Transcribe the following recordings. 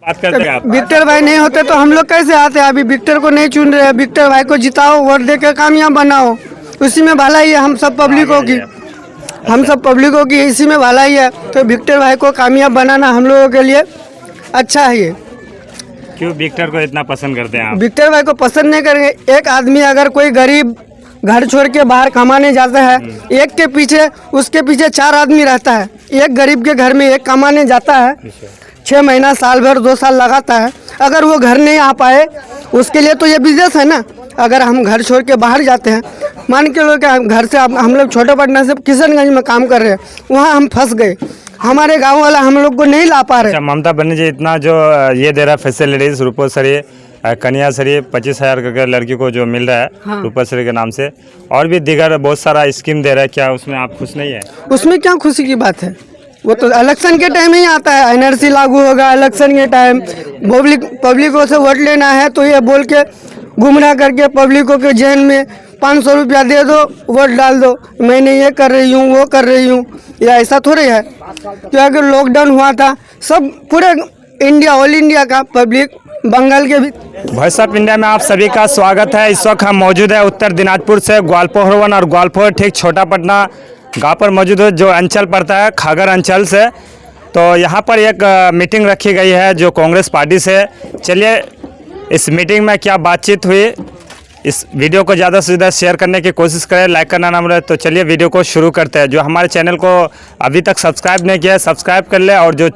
बात करते हैं आप। विक्टर भाई नहीं होते तो हम लोग कैसे आते। अभी विक्टर को नहीं चुन रहे, विक्टर भाई को जिताओ, वोट दे के कामयाब बनाओ, उसी में भलाई है हम सब पब्लिकों की। हम सब पब्लिकों की इसी में भलाई है। तो विक्टर भाई को कामयाब बनाना हम लोगों के लिए अच्छा है। ये क्यों विक्टर को इतना पसंद करते हैं आप? विक्टर भाई को पसंद नहीं करेंगे। एक आदमी अगर कोई गरीब घर छोड़ के बाहर कमाने जाता है, एक के पीछे उसके पीछे 4 आदमी रहता है। एक गरीब के घर में एक कमाने जाता है, 6 महीना, साल भर, 2 साल लगाता है। अगर वो घर नहीं आ पाए, उसके लिए तो ये बिजनेस है ना। अगर हम घर छोड़ के बाहर जाते हैं, मान के लोग घर से हम लोग छोटापटना से किशनगंज में काम कर रहे हैं, वहाँ हम फंस गए, हमारे गांव वाला हम लोग को नहीं ला पा रहे। अच्छा, ममता बनर्जी इतना जो ये दे रहा है फैसिलिटीज, रूपश्री, कन्याश्री 25,000 करके लड़की को जो मिल रहा है, हाँ। रूपश्री के नाम से, और भी दीगर बहुत सारा स्कीम दे रहा है, क्या उसमें आप खुश नहीं है? उसमें क्या खुशी की बात है? वो तो इलेक्शन के टाइम ही आता है। एनआरसी लागू होगा इलेक्शन के टाइम। पब्लिकों से वोट लेना है तो ये बोल के गुमराह करके पब्लिकों के जेल में 500 रुपया दे दो, वोट डाल दो, मैंने ये कर रही हूँ, वो कर रही हूँ। या ऐसा थोड़ी है कि अगर लॉकडाउन हुआ था, सब पूरे इंडिया, ऑल इंडिया का पब्लिक, बंगाल के भी। वॉइस ऑफ इंडिया में आप सभी का स्वागत है। इस वक्त हम मौजूद है उत्तर दिनाजपुर से ग्वालपोहर वन, और ग्वालपोहर ठीक छोटापटना गाँव पर मौजूद है, जो अंचल पड़ता है खागर अंचल से। तो यहाँ पर एक मीटिंग रखी गई है जो कांग्रेस पार्टी से। चलिए इस मीटिंग में क्या बातचीत हुई, इस वीडियो को ज़्यादा से ज़्यादा शेयर करने की कोशिश करें, लाइक करना ना भूलें। तो चलिए वीडियो को शुरू करते हैं। जो हमारे चैनल को अभी तक सब्सक्राइब नहीं किया है, सब्सक्राइब कर ले, और जो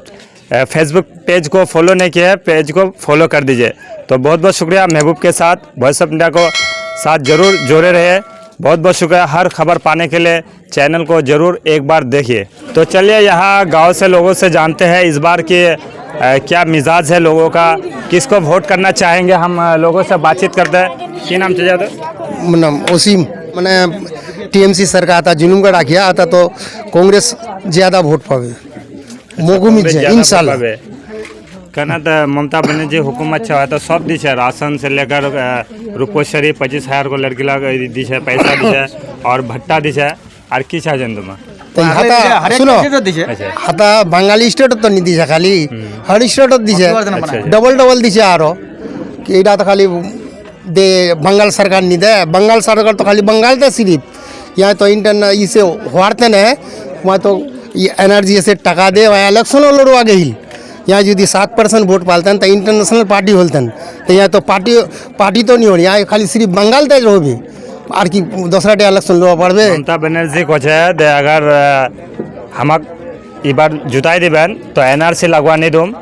फेसबुक पेज को फॉलो नहीं किया है, पेज को फॉलो कर दीजिए। तो बहुत बहुत शुक्रिया। महबूब के साथ वॉइस ऑफ इंडिया को साथ जरूर जोड़े रहे। बहुत बहुत शुक्रिया। हर खबर पाने के लिए चैनल को जरूर एक बार देखिए। तो चलिए यहाँ गांव से लोगों से जानते हैं इस बार की क्या मिजाज है लोगों का, किसको वोट करना चाहेंगे। हम लोगों से बातचीत करते हैं। क्या नाम चाहिए था? नाम ओसीम। मैंने टीएमसी सरकार आता, जुलूम का किया आता तो कांग्रेस ज़्यादा वोट पावे, मोगू मिल जाए इंशाल्लाह। कहना तो ममता बनर्जी हुकूमत अच्छा है तो सब दी है, राशन से लेकर रूपश्री 25,000 को लड़की लग दी है, पैसा दी है, और भट्टा दी है, और की चाहिए तुम्हें? तो सुनो, हाथा बांगाली स्टेट तो नहीं दी खाली, हर स्टेट दी डबल दी आरो कि तो खाली दे बंगाल सरकार नहीं दे। बंगाल सरकार तो खाली बंगाल दे सिर्फ। यहाँ तो इंटरनेट इसे हारते न वहाँ तो एनर्जी से टका दे, वहाँ इलेक्शन लड़वा गई। यहाँ यदि 7% वोट पालते हैं तो इंटरनेशनल पार्टी होते हैं, तो यहाँ तो पार्टी तो नहीं हो रही। यहाँ खाली सिर्फ बंगाल तेज हो भी और कि दूसरा डे इलेक्शन लड़वा पड़े। ममता बनर्जी को दे अगर हम बार जुताई देवें तो एनआरसी लगवा नहीं दूम,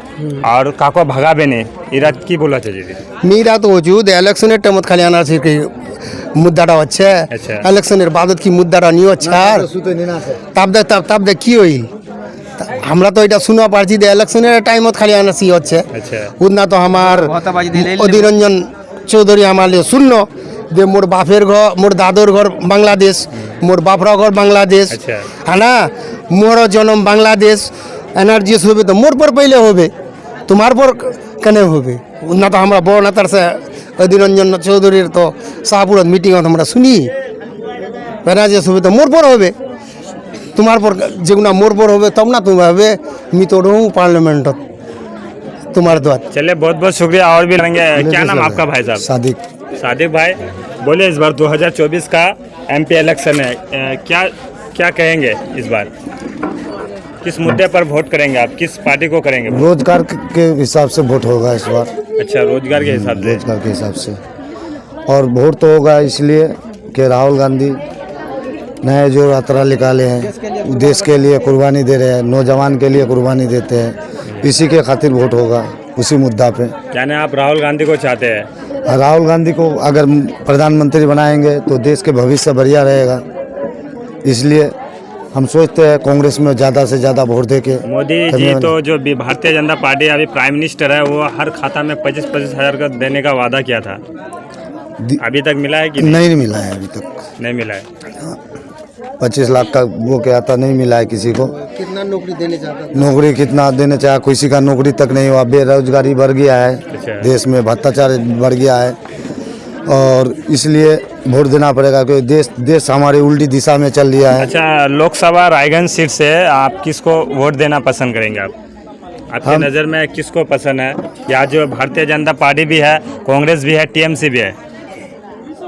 और काको भगा भी नहीं। इरा की बोला चाहिए मीरा तो वजूद इलेक्शन टाइम खाली एनआरसी के मुद्दा अच्छे, इलेक्शन बाद की मुद्दा नहीं अच्छा, तब देख की हुई हमरा तो এটা শুনা পারছি যে ইলেকশনের টাইমত খালি আনাসি হচ্ছে। উদনা তো আমার অধীরঞ্জন চৌধুরী আমালে শূন্য যে মোর বাপের ঘর, মোর দাদুর ঘর বাংলাদেশ, মোর বাপরা ঘর বাংলাদেশ, হ্যাঁ না, মোর জন্ম বাংলাদেশ। এনার্জি হবে তো মোর পর পহলে হবে, তোমার পর কেন হবে? উদনা তো আমরা বড় নেতার সে অধীরঞ্জন চৌধুরীর তো শাহপুরত মিটিংত আমরা শুনি, এনার্জি হবে তো মোর পর হবে, तुम्हार पर जगना मोर पर हो तब ना तुम मी तो रहूँ पार्लियामेंट तुम्हारे द्वार। चलिए बहुत बहुत शुक्रिया। और भी लेंगे। क्या नाम आपका भाई साहब? सादिक। सादिक भाई, बोले इस बार 2024 का एमपी इलेक्शन है, क्या कहेंगे इस बार? किस मुद्दे पर वोट करेंगे आप, किस पार्टी को करेंगे? रोजगार के हिसाब से वोट होगा इस बार। अच्छा, रोजगार के हिसाब से? रोजगार के हिसाब से। और वोट तो होगा इसलिए कि राहुल गांधी नए जो यात्रा निकाले हैं, देश के लिए कुर्बानी दे रहे हैं, नौजवान के लिए कुर्बानी देते हैं, इसी के खातिर वोट होगा, उसी मुद्दा पे। यानी आप राहुल गांधी को चाहते हैं? राहुल गांधी को अगर प्रधानमंत्री बनाएंगे तो देश के भविष्य बढ़िया रहेगा, इसलिए हम सोचते हैं कांग्रेस में ज़्यादा से ज़्यादा वोट देके। मोदी जी तो जो भारतीय जनता पार्टी अभी प्राइम मिनिस्टर है, वो हर खाता में 25,000 का देने का वादा किया था, अभी तक मिला है कि नहीं मिला है? अभी तक नहीं मिला है। 25 लाख का वो क्या था, नहीं मिला है किसी को। कितना नौकरी देने चाहता? नौकरी कितना देने चाहे, किसी का नौकरी तक नहीं हुआ। बेरोजगारी बढ़ गया है देश में, भ्रष्टाचार बढ़ गया है, और इसलिए वोट देना पड़ेगा क्योंकि देश हमारी उल्टी दिशा में चल रहा है। अच्छा, लोकसभा रायगंज सीट से आप किसको वोट देना पसंद करेंगे? आप आपकी नज़र में किसको पसंद है? या जो भारतीय जनता पार्टी भी है, कांग्रेस भी है, टीएमसी भी है?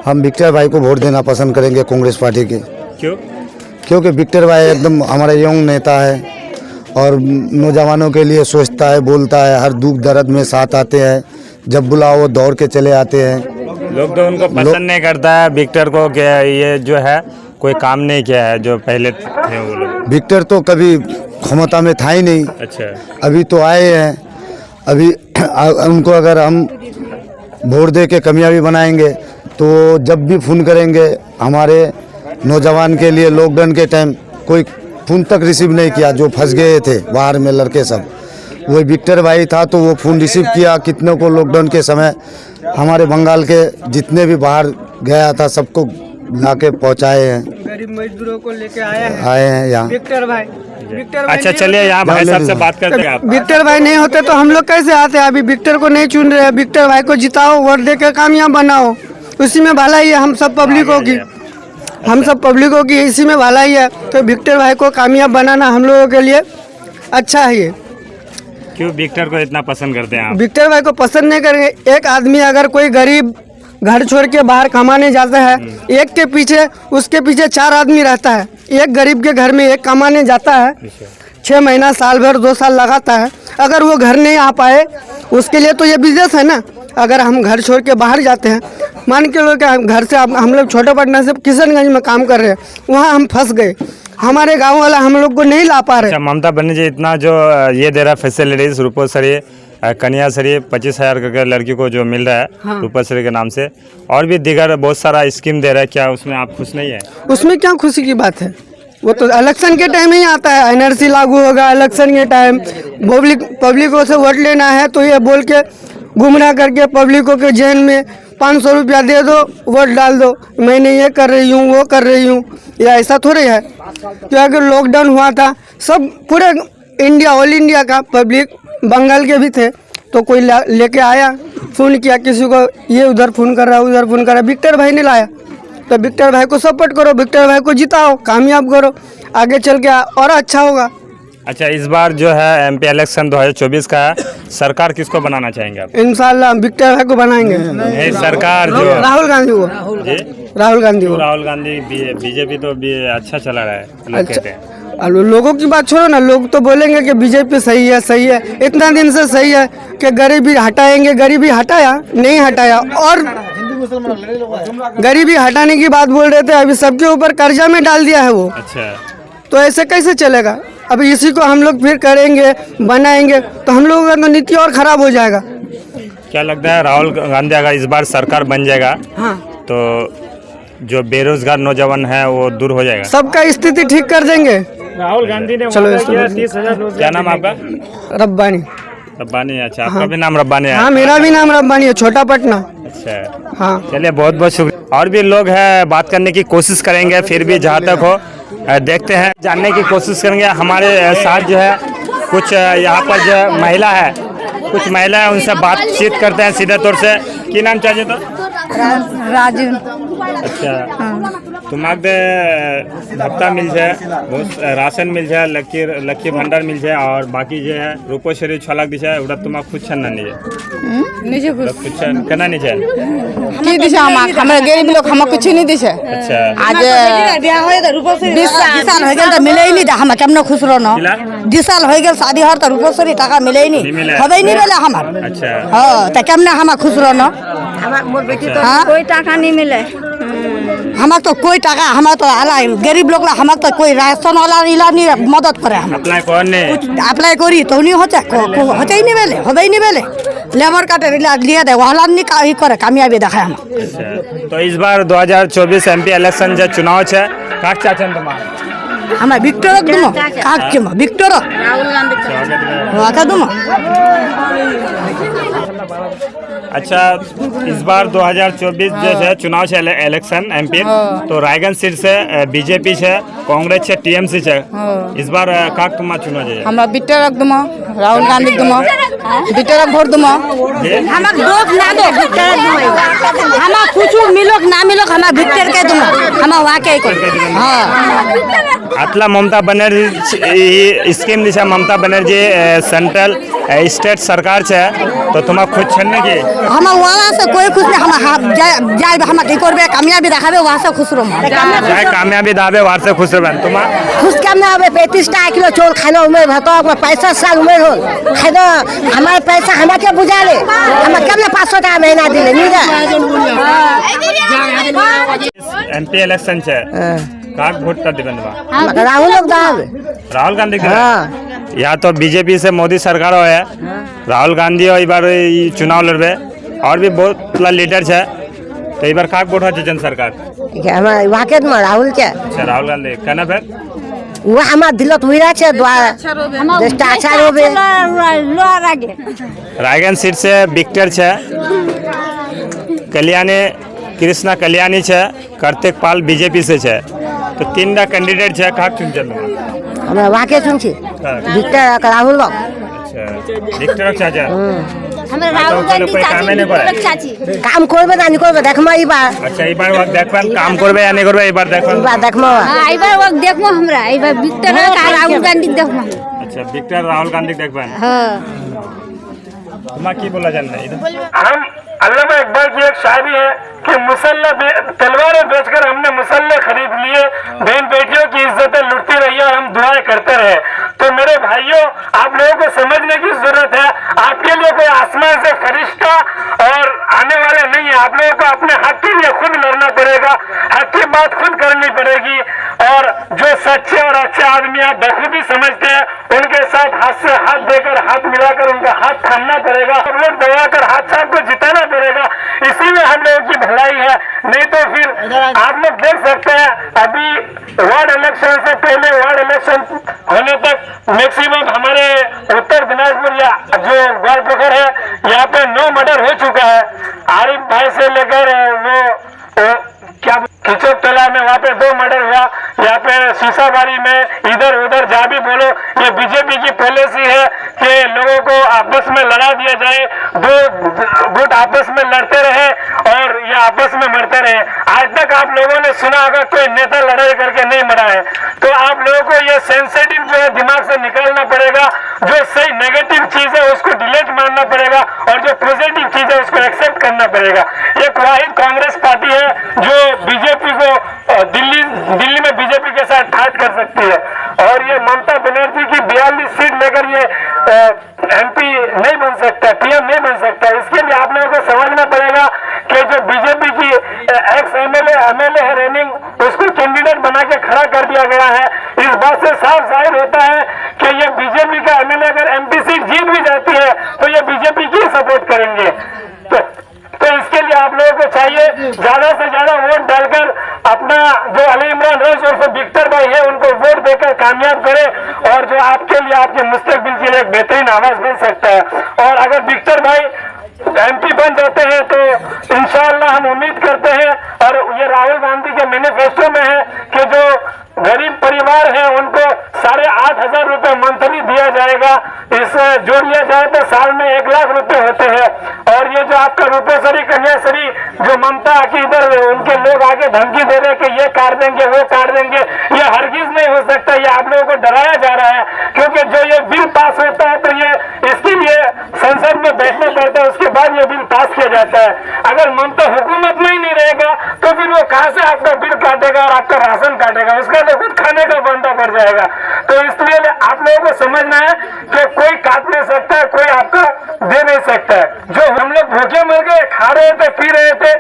हम विक्टर भाई को वोट देना पसंद करेंगे, कांग्रेस पार्टी के। क्यों? क्योंकि विक्टर भाई एकदम हमारा यंग नेता है और नौजवानों के लिए सोचता है, बोलता है, हर दुख दर्द में साथ आते हैं, जब बुलाओ वो दौड़ के चले आते हैं। लोग तो उनको पसंद नहीं करता है विक्टर को, कि ये जो है कोई काम नहीं किया है जो पहले थे वो लोग। विक्टर तो कभी क्षमता में था ही नहीं, अच्छा, अभी तो आए हैं। अभी उनको अगर हम वोट दे के कामयाबी बनाएंगे तो जब भी फ़ोन करेंगे, हमारे नौजवान के लिए लॉकडाउन के टाइम कोई फ़ोन तक रिसीव नहीं किया, जो फंस गए थे बाहर में लड़के सब, वही विक्टर भाई था तो वो फ़ोन रिसीव किया। कितनों को लॉकडाउन के समय हमारे बंगाल के जितने भी बाहर गया था सबको ला के पहुँचाए हैं, गरीब मजदूरों को लेके आए हैं यहाँ। विक्टर भाई अच्छा चलिए यहाँ भाई साहब से बात करते हैं। आप विक्टर भाई नहीं होते तो हम लोग कैसे आते? अभी विक्टर को नहीं चुन रहे हैं। विक्टर भाई को जिताओ, वोट दे के कामयाब बनाओ, उसी में भलाई है हम सब पब्लिकों की। हम सब पब्लिकों की इसी में भलाई है, तो विक्टर भाई को कामयाब बनाना हम लोगों के लिए अच्छा है। ये क्यों विक्टर को इतना पसंद करते हैं आप? विक्टर भाई को पसंद नहीं करेंगे। एक आदमी अगर कोई गरीब घर छोड़ के बाहर कमाने जाता है, एक के पीछे उसके पीछे 4 आदमी रहता है। एक गरीब के घर में एक कमाने जाता है, 6 महीना, साल भर, 2 साल लगाता है। अगर वो घर नहीं आ पाए, उसके लिए तो ये बिजनेस है ना। अगर हम घर छोड़ के बाहर जाते हैं, मान के लोग घर से हम लोग छोटा पटना से किशनगंज में काम कर रहे हैं, वहाँ हम फंस गए, हमारे गांव वाला हम लोग को नहीं ला पा रहे। अच्छा, ममता बनर्जी इतना जो ये दे रहा है फैसिलिटीज, रूपश्री, कन्याश्री 25,000 का लड़की को जो मिल रहा है, हाँ। रूपश्री के नाम से, और भी दीगर बहुत सारा स्कीम दे रहा है, क्या उसमें आप खुश नहीं है? उसमें क्या खुशी की बात है? वो तो इलेक्शन के टाइम ही आता है। एनआरसी लागू होगा इलेक्शन के टाइम, पब्लिकों से वोट लेना है तो ये बोल के गुमराह करके पब्लिकों के जेल में 500 रुपया दे दो, वोट डाल दो, मैंने ये कर रही हूँ, वो कर रही हूँ। ये ऐसा थोड़े है। तो अगर लॉकडाउन हुआ था, सब पूरे इंडिया, ऑल इंडिया का पब्लिक, बंगाल के भी थे, तो कोई लेके आया, फ़ोन किया किसी को, ये उधर फ़ोन कर रहा है, उधर फ़ोन कर रहा है, विक्टर भाई ने लाया। तो विक्टर भाई को सपोर्ट करो, विक्टर भाई को जिताओ, कामयाब करो, आगे चल के और अच्छा होगा। अच्छा, इस बार जो है एमपी इलेक्शन 2024 का है, सरकार किसको बनाना चाहेंगे आप? इंशाल्लाह विक्टर भाई को बनाएंगे। नहीं, सरकार जो राहुल गांधी को, जी? राहुल गांधी को। राहुल गांधी, बीजेपी तो भी अच्छा चला रहा है, लोग कहते हैं। लोगों की बात छोड़ो ना, लोग तो बोलेंगे कि बीजेपी सही है, सही है, इतना दिन से सही है कि गरीबी हटाएंगे। गरीबी हटाया नहीं, हटाया, और गरीबी हटाने की बात बोल रहे थे, अभी सबके ऊपर कर्जा में डाल दिया है वो। अच्छा, तो ऐसे कैसे चलेगा? अब इसी को हम लोग फिर करेंगे, बनाएंगे, तो हम लोगों का तो नीति और खराब हो जाएगा। क्या लगता है राहुल गांधी अगर इस बार सरकार बन जाएगा, हाँ, तो जो बेरोजगार नौजवान है वो दूर हो जाएगा? सबका स्थिति ठीक कर देंगे। राहुल गांधी ने चलो, 30,000। क्या नाम आपका? रब्बानी। रब्बानी। अच्छा, आपका भी नाम रब्बानी है? हाँ, मेरा भी नाम रब्बानी है, छोटा पटना। अच्छा, हाँ, चलिए, बहुत बहुत शुक्रिया। और भी लोग हैं, बात करने की कोशिश करेंगे, फिर भी जहाँ तक हो देखते हैं, जानने की कोशिश करेंगे। हमारे साथ जो है कुछ यहाँ पर जो महिला है, कुछ महिला है, उनसे बातचीत करते हैं सीधे तौर से। की नाम चाहिए तो? राजू। अच्छा, तुम्हाक दे भत्ता मिल जाए, बहुत राशन मिल जाए, लक्की भंडार मिल जाए, और बाकी जो है रूपश्री 6 लाख दिशा उड़ा तुम्हाक खुद छन नहीं है? निजे कुछ खुद छन केना नहीं है? की दिशा हमरा गरीब लोग हम कुछ नहीं दिशे। अच्छा, आज 20 साल हो गए तो मिले ही नहीं, हम केमने खुश रहना। 20 साल हो गए शादी हर तो रूपश्री टाका मिले ही नहीं, हबे नहीं मिले हमार। अच्छा, हां, तो केमने हम खुश रहना? कोई टाका नहीं मिले हमार तो कोई टाका, हमार तो गरीब लोग हमार तो कोई राशन वाला इला नहीं मदद करे। हम अप्लाई कौन ने अप्लाई करी तो नहीं होते ही नहीं बेले, हबे ही नहीं बेले, लेबर कार्ड लिए दे वाला नहीं का ही करे, कामयाबी दिखाए हम। अच्छा, तो इस बार 2024 एमपी इलेक्शन जो चुनाव है, काट चाचन तुम्हारा हमें विक्टर दुमो काक चम विक्टर राहुल गांधी वाका दुमो। अच्छा, इस बार 2024 जो है चुनाव है इलेक्शन एमपी, तो रायगंज सीट से बीजेपी से, कांग्रेस से, टीएमसी से, इस बार काक तुम्हारा चुना जाए? हमरा विक्टर दुमो, राहुल गांधी दुमो, विक्टर वोट दुमो। हमरा दोस्त ना दो विक्टर दुमो, हमरा कुछ मिलो ना मिलो, हमरा विक्टर के दुमो, हमरा वाके को। हां, आतला ममता बनर्जी स्कीम दिशा ममता बनर्जी सेंट्रल स्टेट सरकार छे तो तुम्हारा खुद छन्ने की हम वहाँ से कोई खुश नहीं हम जाए हम ठीक करबे कामयाबी देखाबे वहाँ से खुश रहो चाहे कामयाबी दावे वार से खुश रहन तुम्हारा खुश काम ना आवे 35 किलो चोल खाना उमेर भतो 65 साल उमेर हो खाना हमारे पैसा हमें क्या बुझा ले हम कब ना 500 टाका महीना दिले एमपी इलेक्शन छे काक वोट कर दिबन बा राहुल लोग दाव राहुल गांधी के यहाँ तो बीजेपी से मोदी सरकार हो है राहुल गांधी और बार चुनाव लड़बे और भी बहुत लीडर है तो बार काक वोट हो जन सरकार हमारे वहाँ के राहुल के अच्छा राहुल गांधी कहना फिर वो हमारे दिलत हुई रहा छे द्वारा भ्रष्टाचार होबे रायगंज सीट से विक्टर छे कल्याणी कृष्णा कल्याणी छे कार्तिक पाल बीजेपी से छे तो तीन कैंडिडेट छे काक चुन चल हमरा वहाँ के सुन छी विक्टर राहुल लोग अच्छा विक्टर चाचा हमरा राहुल गांधी चाची काम करबे ना नहीं करबे देखमा ई बार अच्छा ई बार वक्त देखबन काम करबे या नहीं करबे ई बार देखबन ई बार देखमा आई बार वक्त देखमो हमरा आई बार विक्टर राहुल गांधी देखमो अच्छा विक्टर राहुल गांधी देखबन हां तुम की बोला जानना इधर हम अल्लामा इकबाल की एक शायरी है कि मुसल्ला तलवारें बेचकर हमने मुसल्ले खरीद लिए बहन बेटियों की इज्जतें लुटती रही और हम दुआएं करते रहे। तो मेरे भाइयों आप लोगों को समझने की जरूरत है आपके लिए कोई आसमान से फरिश्ता और आने वाले नहीं है। आप लोगों को अपने हक के लिए खुद लड़ना पड़ेगा हक की बात खुद करनी पड़ेगी और जो सच्चे और अच्छे आदमी आप बखूबी समझते हैं उनके साथ हाथ से हाथ देकर हाथ मिलाकर उनका हाथ थामना पड़ेगा वोट दबाकर हाथ साहब को जिताना पड़ेगा। इसी में हम लोगों की भलाई है नहीं तो फिर आप लोग देख सकते हैं अभी वार्ड इलेक्शन से पहले वार्ड इलेक्शन होने तक मैक्सिमम हमारे उत्तर दिनाजपुर या जो ग्वालपोखर है यहाँ पे 9 मर्डर हो चुका है। आरिफ भाई से लेकर वो क्या खिचोक तला में वहाँ पे 2 मर्डर हुआ यहाँ पे शीशाबाड़ी में इधर उधर जहाँ भी बोलो ये बीजेपी की पॉलिसी है कि लोगों को आपस में लड़ा दिया जाए 2 गुट आपस में लड़ते रहे और ये आपस में मरते रहे। आज तक आप लोगों ने सुना होगा कोई नेता लड़ाई करके नहीं मरा है। तो आप लोगों को ये सेंसिटिव जो है दिमाग से निकालना पड़ेगा जो सही नेगेटिव चीज है उसको डिलीट मारना पड़ेगा और जो पॉजिटिव चीज है उसको एक्सेप्ट करना पड़ेगा। एक वाहिद कांग्रेस पार्टी है जो बीजेपी को दिल्ली में बीजेपी के साथ ठाट कर सकती है और ये ममता बनर्जी की 42 सीट लेकर ये एमपी नहीं बन सकता पीएम नहीं बन सकता। इसके लिए आप लोगों को समझना पड़ेगा कि जो बीजेपी की एक्स एमएलए है रनिंग उसको कैंडिडेट बना के खड़ा कर दिया गया है। इस बात से साफ जाहिर होता है कि ये बीजेपी का एमएलए अगर एमपी सीट जीत भी जाती है तो ये बीजेपी की सपोर्ट करेंगे। तो इसके लिए आप लोगों को चाहिए ज्यादा से ज्यादा वोट डालकर अपना जो अली इमरान रईस और विक्टर भाई है उनको वोट देकर कामयाब करें और जो आपके लिए आपके मुस्तकबिल के लिए एक बेहतरीन आवाज बन सकता है। और अगर विक्टर भाई एमपी बन जाते हैं तो इंशाअल्लाह हम उम्मीद करते हैं और ये राहुल गांधी के मैनिफेस्टो में है कि जो गरीब परिवार है उनको 8,500 रुपए मंथली दिया जाएगा। इसे जोड़ लिया जाए तो साल में 1 लाख रुपए होते हैं। और ये जो आपका रूपेश्वरी कन्याश्री जो ममता की इधर उनके लोग आके धमकी दे रहे कि ये काट देंगे वो काट देंगे ये हरगिज नहीं हो सकता। ये आप लोगों को डराया जा रहा है क्योंकि जो ये बिल पास होता है तो ये इसके लिए संसद में बैठना पड़ता है उसके बाद ये बिल पास किया जाता है। अगर ममता हुकूमत में ही नहीं रहेगा तो फिर वो कहाँ से आपका बिल काटेगा और आपका राशन काटेगा उसका तो खुद खाने का बंदा पड़ जाएगा। तो इसलिए आप लोगों को समझना है कि कोई काट नहीं सकता है कोई आपका दे नहीं सकता है। जो हम लोग भूखे मर गए खा रहे थे पी रहे थे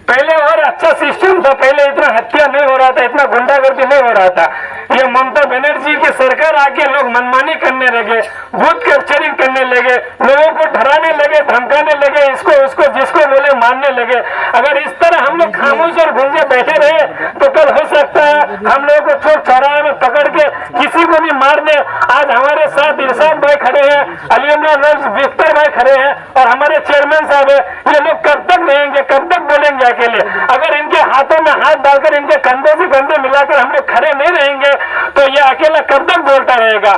पहले और अच्छा सिस्टम था पहले इतना हत्या नहीं हो रहा था इतना गुंडागर्दी नहीं हो रहा था। ये ममता बनर्जी की सरकार आके लोग मनमानी करने लगे बूथ कैप्चरिंग करने लगे लोगों को डराने लगे धमकाने लगे इसको उसको जिसको बोले मारने लगे। अगर इस तरह हम लोग खामोश और भूंजे बैठे रहे तो कल हो सकता है हम लोगों को चौक चौराहे में पकड़ के किसी को भी मार दे। आज हमारे साथ इरशाद भाई खड़े हैं अली इमरान रईस विक्टर भाई खड़े हैं और हमारे चेयरमैन साहब है। ये लोग कब तक रहेंगे कब तक बोलेंगे अकेले? अगर इनके हाथों में हाथ डालकर इनके कंधों से कंधे मिलाकर हम लोग खड़े नहीं रहेंगे तो ये अकेला कब तक बोलता रहेगा?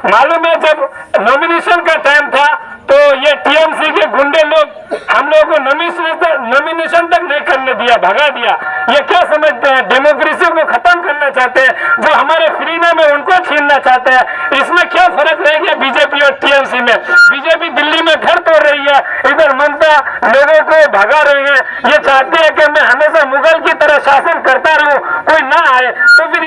मालूम है जब नॉमिनेशन का टाइम था तो ये टीएमसी के गुंडे लोग हम लोगों को नॉमिनेशन तक नहीं करने दिया भगा दिया। ये क्या समझते हैं डेमोक्रेसी को खत्म करना चाहते हैं। जो हमारे फ्रीडम लोगों को भगा रहे हैं। ये चाहते हैं कि मैं हमेशा मुगल की तरह शासन करता रहूं, कोई ना आए तो फिर